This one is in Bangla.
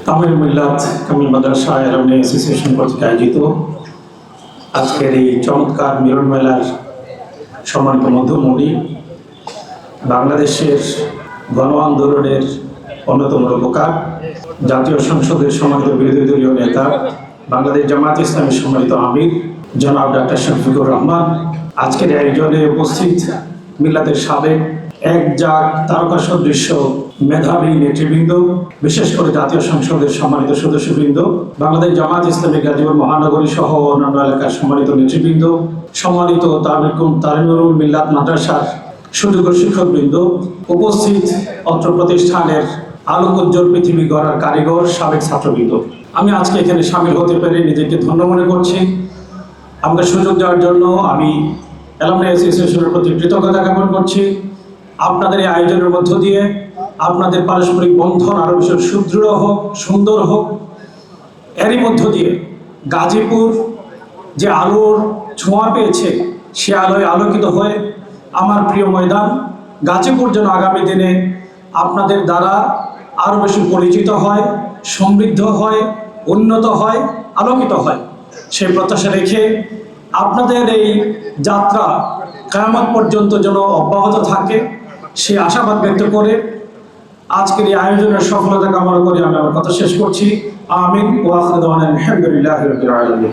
তামিল মিল্লাত কামিল মাদ্রাসা অ্যালামনাই অ্যাসোসিয়েশন কর্তৃক আয়োজিত আজকের এই চমৎকার মিলন মেলার সম্মানিত মধ্যমণি, বাংলাদেশের গণ আন্দোলনের অন্যতম রূপকার, জাতীয় সংসদের সম্মানিত বিরোধী দলীয় নেতা, বাংলাদেশ জামায়াত ইসলামীর সম্মানিত আমির জনাব ডক্টর শফিকুর রহমান, আজকের আয়োজনে উপস্থিত মিল্লাতের সাবেক একজাক তারকা সদৃশ্য মেধাবী নেতৃবৃন্দ, বিশেষ করে জাতীয় সংসদের সম্মানিত সদস্যবৃন্দ, বাংলাদেশ জামায়াত ইসলামী গাজীপুর মহানগরী সহ অন্যান্য এলাকার সম্মানিত নেতৃবৃন্দ, সম্মানিত তালিমুল মিল্লাত মাদ্রাসার সুযোগ্য শিক্ষকবৃন্দ, উপস্থিত অত্র প্রতিষ্ঠানের আলোকোজ্জ্বল পৃথিবী গড়ার কারিগর, সাবেক ছাত্রবৃন্দ, আমি আজকে এখানে সামিল হতে পেরে নিজেকে ধন্য মনে করছি। আমাকে সুযোগ দেওয়ার জন্য আমি অ্যালামনাই অ্যাসোসিয়েশনের প্রতি কৃতজ্ঞতা জ্ঞাপন করছি। আপনাদের এই আয়োজনের মধ্য দিয়ে আপনাদের পারস্পরিক বন্ধন আরও বেশি সুদৃঢ় হোক, সুন্দর হোক। এরই মধ্য দিয়ে গাজীপুর যে আলোর ছোঁয়া পেয়েছে, সে আলোয় আলোকিত হয়ে আমার প্রিয় ময়দান গাজীপুর যেন আগামী দিনে আপনাদের দ্বারা আরও বেশি পরিচিত হয়, সমৃদ্ধ হয়, উন্নত হয়, আলোকিত হয়, সেই প্রত্যাশা রেখে আপনাদের এই যাত্রা কিয়ামত পর্যন্ত যেন অব্যাহত থাকে, সে আশাবাদ ব্যক্ত করে আজকের এই আয়োজনের সফলতা কামনা করে আমি আমার কথা শেষ করছি। আমিন ওয়া আখিরু দাওয়ানা আলহামদুলিল্লাহি রাব্বিল আলামিন।